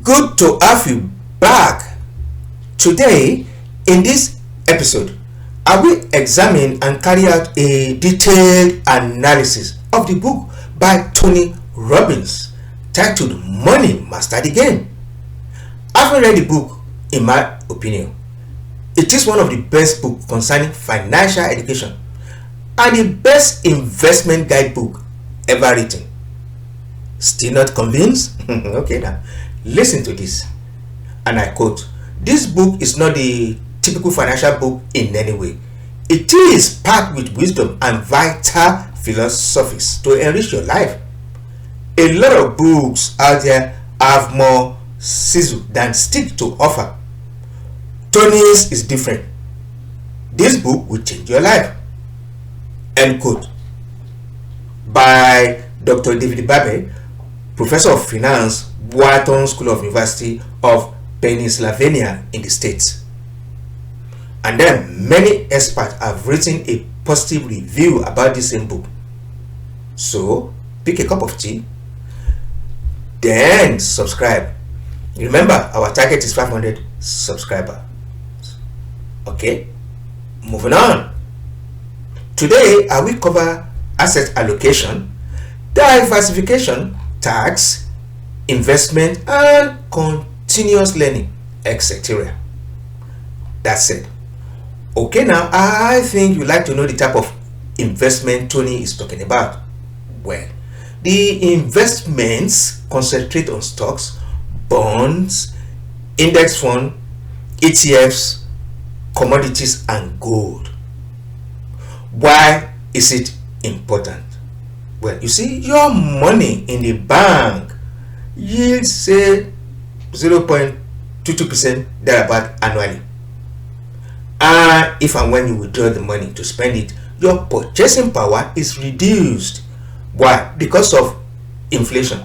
Good to have you back. Today, in this episode, I will examine and carry out a detailed analysis of the book by Tony Robbins titled Money Master the Game. Having read the book, in my opinion, it is one of the best books concerning financial education and the best investment guidebook ever written. Still not convinced? Okay, now listen to this. And I quote, "This book is not the typical financial book in any way. It is packed with wisdom and vital philosophies to enrich your life. A lot of books out there have more sizzle than stick to offer. Tony's is different. This book will change your life." End quote. By Dr. David Babe, Professor of Finance, Wharton School of University of Pennsylvania in the States. And then many experts have written a positive review about this same book. So pick a cup of tea, then subscribe. Remember, our target is 500 subscribers. Okay, moving on. Today I will cover asset allocation, diversification, tax, investment, and continuous learning, etc. That's it. Okay, now I think you like to know the type of investment Tony is talking about. Well, the investments concentrate on stocks, bonds, index fund, ETFs, commodities, and gold. Why is it important? Well, you see, your money in the bank yields say 0.22% thereabout annually. And if and when you withdraw the money to spend it, your purchasing power is reduced. Why? Because of inflation.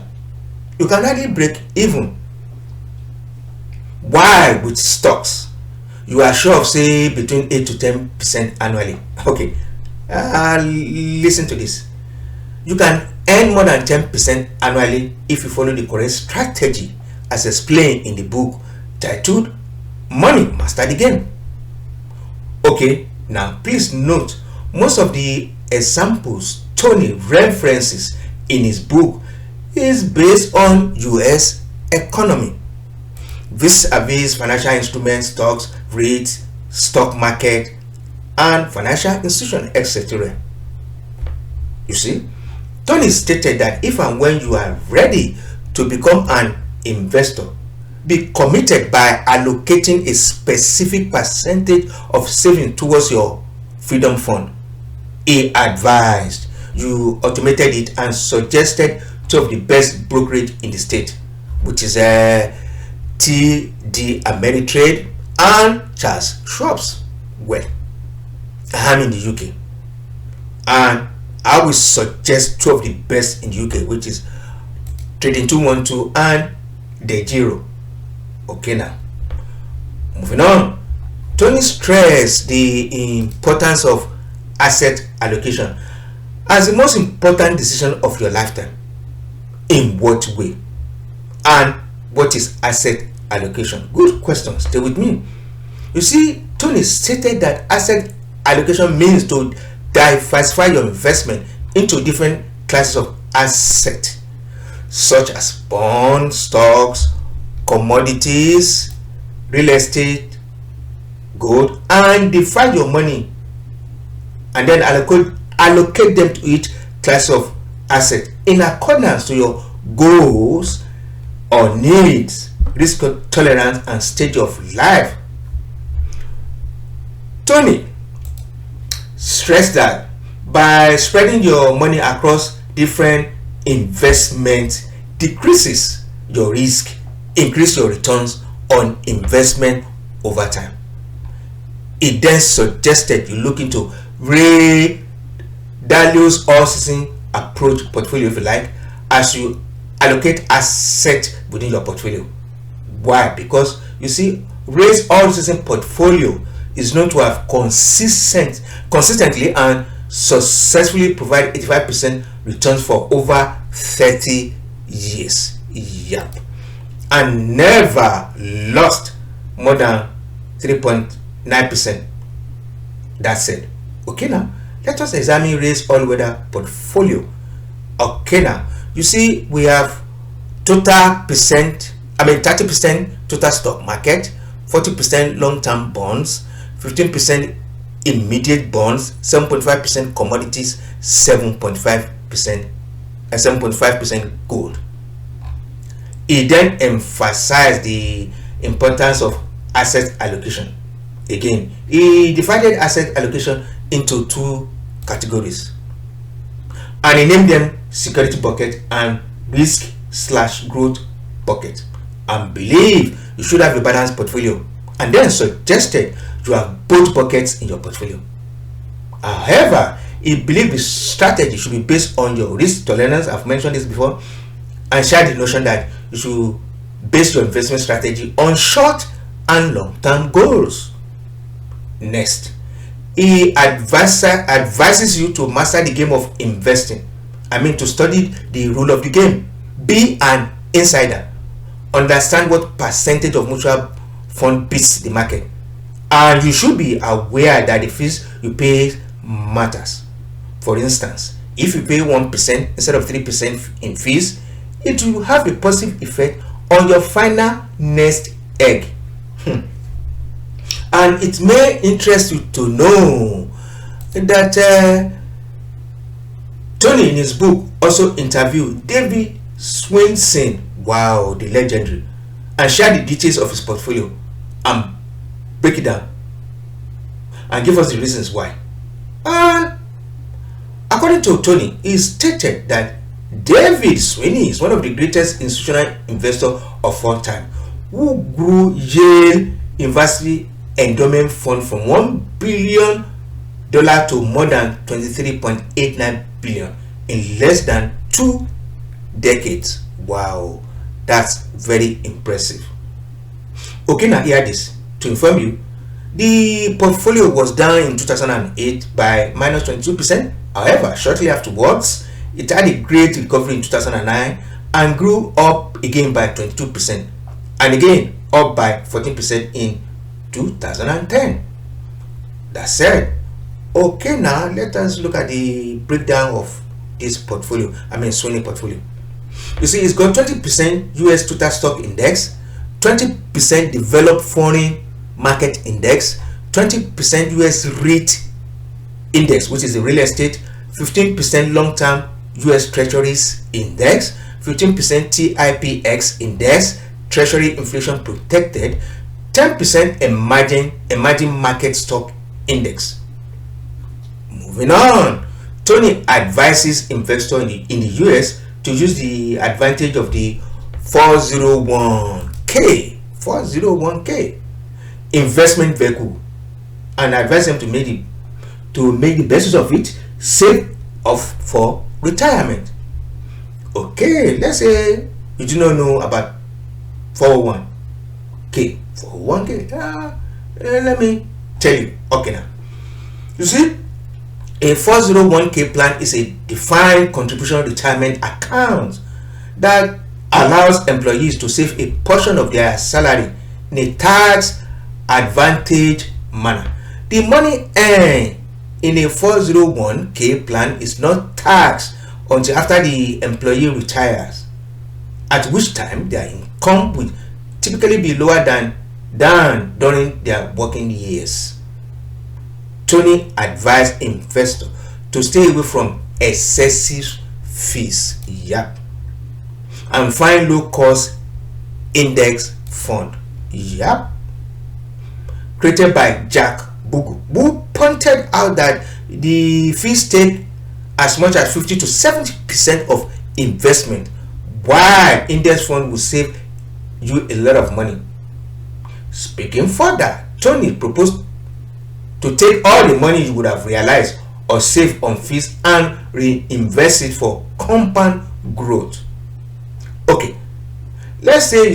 You can hardly break even. Why with stocks? You are sure of say between 8 to 10% annually. Okay, listen to this. You can earn more than 10% annually if you follow the correct strategy as explained in the book titled Money Master the Game. Okay, now please note, most of the examples Tony references in his book is based on US economy, vis-a-vis financial instruments, stocks, REITs, stock market, and financial institutions, etc. You see, Tony stated that if and when you are ready to become an investor, be committed by allocating a specific percentage of savings towards your freedom fund. He advised, you automated it and suggested two of the best brokerage in the state, which is TD Ameritrade and Charles Schwab's. Well, I'm in the UK, and I will suggest two of the best in the UK, which is Trading 212 and the Giro. Okay, now moving on. Tony stressed the importance of asset allocation as the most important decision of your lifetime. In what way? And what is asset allocation? Good question. Stay with me. You see, Tony stated that asset allocation means to diversify your investment into different classes of assets, such as bonds, stocks, commodities, real estate, gold, and divide your money and then allocate them to each class of asset in accordance to your goals or needs, risk tolerance, and stage of life. Tony stressed that by spreading your money across different investments decreases your risk, increase your returns on investment over time. It then suggested you look into Ray Dalio's all-season approach portfolio, if you like, as you allocate assets within your portfolio. Why? Because you see, Ray's all-season portfolio is known to have consistently and successfully provide 85% returns for over 30 years. Yep. and never lost more than 3.9%. That's it. Okay, now let us examine Ray's all-weather portfolio. Okay, now you see we have total percent, 30% total stock market, 40% long-term bonds, 15% immediate bonds, 7.5% commodities, 7.5% gold. He then emphasized the importance of asset allocation. Again, he divided asset allocation into two categories, and he named them security bucket and risk/growth bucket, and believe you should have a balanced portfolio, and then suggested you have both buckets in your portfolio. However, he believed the strategy should be based on your risk tolerance. I've mentioned this before, and shared the notion that you should base your investment strategy on short and long-term goals. Next, he advises you to master the game of investing. To study the rule of the game. Be an insider. Understand what percentage of mutual fund beats the market. And you should be aware that the fees you pay matters. For instance, if you pay 1% instead of 3% in fees, it will have a positive effect on your final nest egg. And it may interest you to know that Tony in his book also interviewed David Swenson, wow, the legendary, and shared the details of his portfolio and break it down and give us the reasons why. And according to Tony, he stated that David Sweeney is one of the greatest institutional investors of all time, who grew Yale University endowment fund from $1 billion to more than $23.89 billion in less than 2 decades. Wow, that's very impressive. Okay, now hear this. To inform you, the portfolio was down in 2008 by minus 22%. However, shortly afterwards, it had a great recovery in 2009 and grew up again by 22%, and again up by 14% in 2010. That said, okay, now let us look at the breakdown of this portfolio. Sweeney portfolio. You see, it's got 20% US total stock index, 20% developed foreign market index, 20% US REIT index, which is the real estate, 15% long-term US treasuries index, 15% TIPX index, treasury inflation protected, 10% emerging market stock index. Moving on, Tony advises investors in the US to use the advantage of the 401k investment vehicle, and advise them to make the best use of it, save off for retirement. Okay, let's say you do not know about 401k. Let me tell you. Okay, now you see, a 401k plan is a defined contribution retirement account that allows employees to save a portion of their salary in a tax advantage manner. The money earned in a 401k plan is not taxed until after the employee retires, at which time their income will typically be lower than during their working years. Tony advised investors to stay away from excessive fees, and find low-cost index fund, created by Jack Bogle, who pointed out that the fees take as much as 50 to 70% of investment, while index fund will save you a lot of money. Speaking further, Tony proposed to take all the money you would have realized or saved on fees and reinvest it for compound growth. Okay, let's say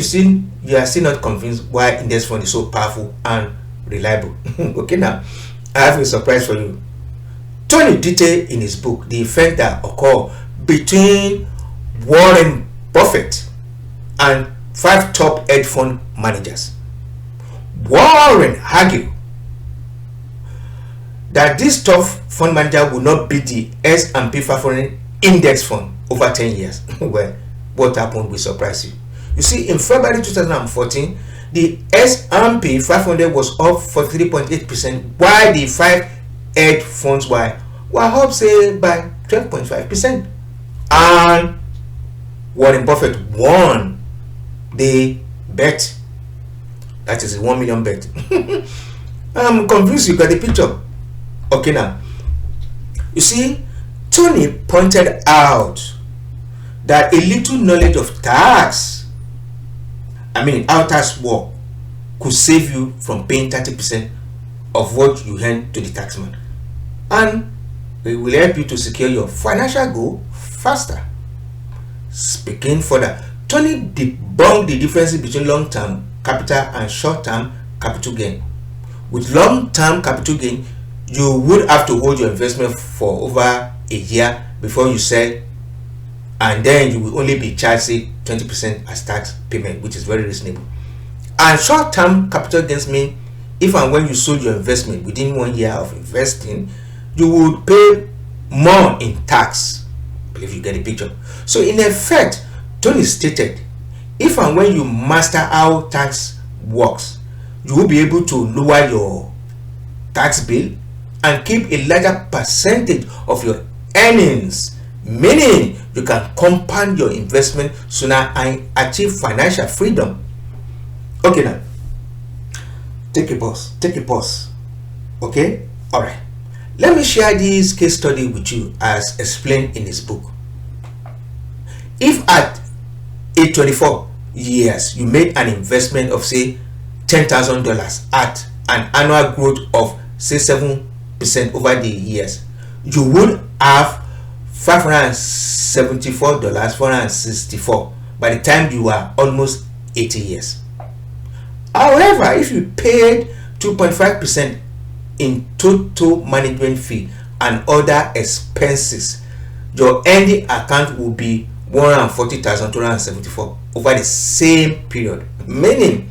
you are still not convinced why index fund is so powerful and reliable. Okay, now I have a surprise for you. Tony detailed in his book the effect that occur between Warren Buffett and 5 top hedge fund managers. Warren argued that this top fund manager will not beat the S&P 500 index fund over 10 years. Well, what happened will surprise you. You see, in February 2014, the S&P 500 was up 43.8%, while the 5 hedge funds were up, say, by 12.5%. And Warren Buffett won the bet. That is a 1 million bet. I'm confused. You got the picture. Okay, now you see, Tony pointed out that a little knowledge of tax, how tax work, could save you from paying 30% of what you earn to the taxman, and it will help you to secure your financial goal faster. Speaking further, Tony debunked the differences between long-term capital and short-term capital gain. With long-term capital gain, you would have to hold your investment for over a year before you sell, and then you will only be charged, say, 20% as tax payment, which is very reasonable. And short-term capital gains mean if and when you sold your investment within 1 year of investing, you would pay more in tax. I believe you get the picture. So in effect, Tony stated, if and when you master how tax works, you will be able to lower your tax bill and keep a larger percentage of your earnings, meaning you can compound your investment sooner and achieve financial freedom. Okay, now take a pause. Okay, all right, let me share this case study with you as explained in his book. If at age 24 years you made an investment of, say, $10,000 at an annual growth of, say, 7% over the years, you would have $574.464 by the time you are almost 80 years. However, if you paid 2.5% in total management fee and other expenses, your ending account will be $140,274 over the same period, meaning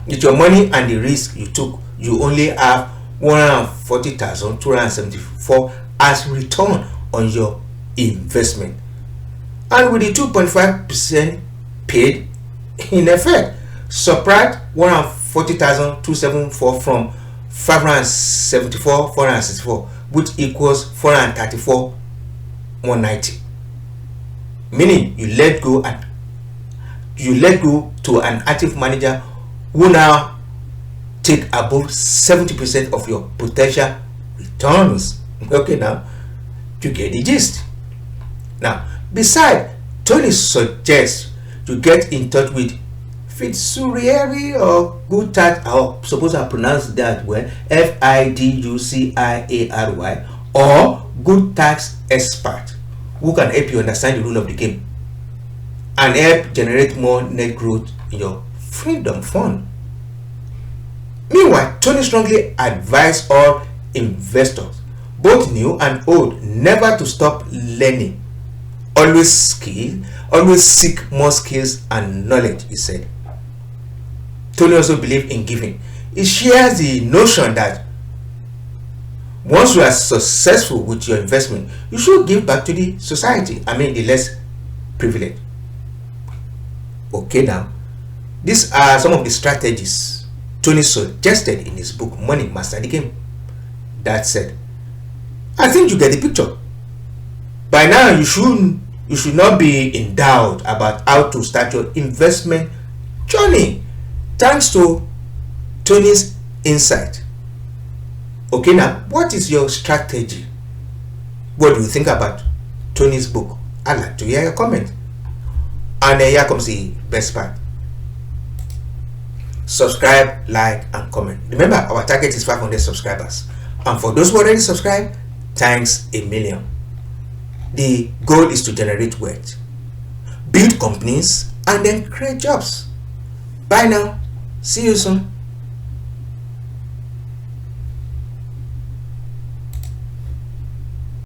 with your money and the risk you took, you only have $140,274 as return on your investment. And with the 2.5% paid, in effect, subtract $140,274 from $574,464, which equals $434,190. Meaning you let go to an active manager who now take above 70% of your potential returns. Okay, now you get the gist. Now, besides, Tony suggests you get in touch with fiduciary or good tax, or suppose I pronounce that well, FIDUCIARY, or good tax expert who can help you understand the rule of the game and help generate more net growth in your freedom fund. Meanwhile, Tony strongly advised all investors, both new and old, never to stop learning. Always seek more skills and knowledge, he said. Tony also believed in giving. He shares the notion that once you are successful with your investment, you should give back to the society, the less privileged. Okay, now, these are some of the strategies Tony suggested in his book, Money Master the Game. That said, I think you get the picture. By now, you should not be in doubt about how to start your investment journey, thanks to Tony's insight. Okay, now, what is your strategy? What do you think about Tony's book? I'd like to hear your comment. And here comes the best part. Subscribe, like, and comment. Remember, our target is 500 subscribers. And for those who already subscribed, thanks a million. The goal is to generate wealth, build companies, and then create jobs. Bye now. See you soon.